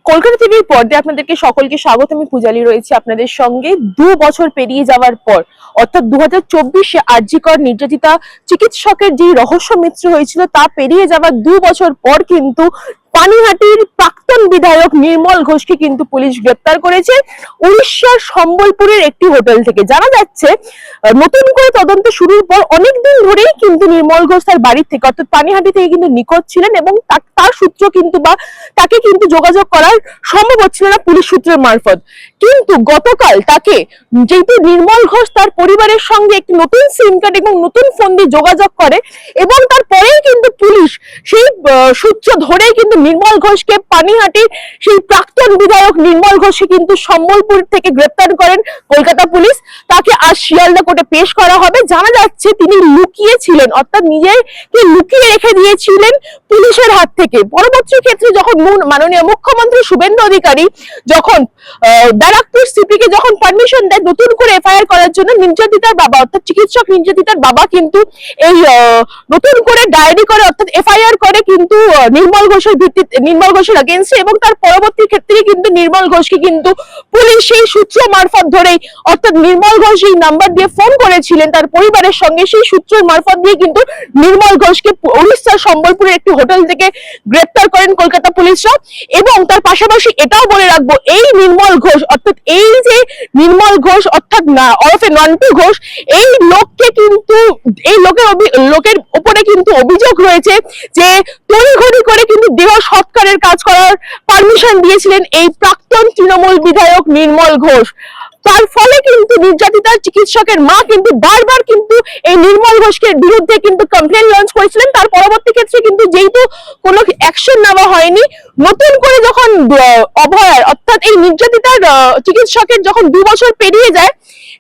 কলকাতা টিভির পর্দায় আপনাদেরকে সকলকে স্বাগত। আমি পূজালি রয়েছে আপনাদের সঙ্গে। 2 বছর পেরিয়ে যাওয়ার পর অর্থাৎ 2024-এ আর.জি. কর নির্যাতিতা চিকিৎসকের যে রহস্য মিত্র হয়েছিল তা পেরিয়ে যাওয়ার 2 বছর পর কিন্তু পানিহাটির প্রাক্তন বিধায়ক নির্মল ঘোষকে কিন্তু পুলিশ গ্রেপ্তার করেছে উড়িষ্যার সম্বলপুরের একটি হোটেল থেকে। জানা যাচ্ছে নতুন করে তদন্ত শুরুর পর অনেকদিন ধরেই কিন্তু নির্মল ঘোষ তার বাড়ি থেকে অর্থাৎ পানিহাটি থেকে কিন্তু নিখোঁজ ছিলেন এবং তার সূত্র কিন্তু বা তাকে কিন্তু যোগাযোগ করার সম্ভব হচ্ছিল না পুলিশ সূত্রের মারফত। কিন্তু গতকাল তাকে, যেহেতু নির্মল ঘোষ তার পরিবারের সঙ্গে একটি নতুন সিম কার্ড এবং নতুন ফোন দিয়ে যোগাযোগ করে এবং তারপরেই কিন্তু পুলিশ সেই সূত্র ধরেই কিন্তু নির্মল ঘোষকে পানিহাটির সেই প্রাক্তন বিধায়ক নির্মল ঘোষকে কিন্তু সম্বলপুর থেকে গ্রেপ্তার করেন কলকাতা পুলিশ। তাকে আজ শিয়ালদা কোর্টে পেশ করা হবে। জানা যাচ্ছে তিনি লুকিয়ে ছিলেন, অর্থাৎ নিজেকে লুকিয়ে রেখে দিয়েছিলেন পুলিশের হাত থেকে। পরবর্তী ক্ষেত্রে যখন মাননীয় মুখ্যমন্ত্রী শুভেন্দু অধিকারী যখন ব্যারাকপুর সিপিকে যখন পারমিশন দেয় নতুন করে এফআইআর করার জন্য, নির্যাতিতার বাবা অর্থাৎ চিকিৎসক নির্যাতিতার বাবা কিন্তু এই নতুন করে ডায়েরি করে অর্থাৎ এফআইআর করে কিন্তু নির্মল ঘোষের এগেইনস্টে এবং তার পরবর্তী ক্ষেত্রে কিন্তু নির্মল ঘোষকে কিন্তু পুলিশ সেই সূত্র মারফত ধরেই, অর্থাৎ নির্মল ঘোষ এই নাম্বার দিয়ে ফোন করেছিলেন তার পরিবারের সঙ্গে, সেই সূত্রের মারফত দিয়ে কিন্তু নির্মল ঘোষকে উড়িষ্যার সম্বলপুরের একটি হোটেল থেকে গ্রেপ্তার করেন কলকাতা পুলিশরা। এবং তার পাশাপাশি এটাও বলে রাখবো, এই নির্মল ঘোষ অর্থাৎ এই যে নির্মল ঘোষ অর্থাৎ না ওরফে নন্টু ঘোষ, এই লোককে কিন্তু এই লোকের উপরে কিন্তু অভিযোগ রয়েছে যে তড়িঘড়ি করে কিন্তু দেহ সৎকারের কাজ করার পারমিশন দিয়েছিলেন এই প্রাক্তন তৃণমূল বিধায়ক নির্মল ঘোষ। তার ফলে কিন্তু নির্যাতিতার চিকিৎসকের মা কিন্তু বারবার কিন্তু এই নির্মল ঘোষকে বিরুদ্ধে কিন্তু কমপ্লেন লঞ্চ করেছিলেন। তার পরবর্তী ক্ষেত্রে কিন্তু যেহেতু কোনো অ্যাকশন নেওয়া হয়নি, নতুন করে যখন অভয়ার অর্থাৎ এই নির্যাতিতার চিকিৎসকের যখন 2 বছর পেরিয়ে যায়,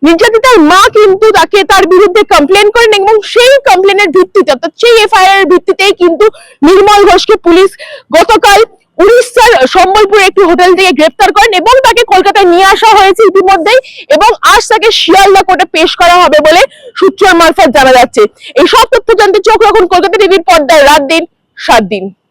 নির্যাতিতার মা কিন্তু তার বিরুদ্ধে কমপ্লেন করেন এবং সেই কমপ্লেনের ভিত্তিতে অর্থাৎ সেই এফআইআর এর ভিত্তিতেই কিন্তু নির্মল ঘোষকে পুলিশ গতকাল উড়িষ্যার সম্বলপুরে একটি হোটেল থেকে গ্রেপ্তার করেন এবং তাকে কলকাতায় নিয়ে আসা হয়েছে ইতিমধ্যেই এবং আজ তাকে শিয়ালদা কোর্টে পেশ করা হবে বলে সূত্রের মারফত জানা যাচ্ছে। এই সব তথ্য জানতে চোখ রাখুন কলকাতা টিভির পর্দায় রাত দিন 7 দিন।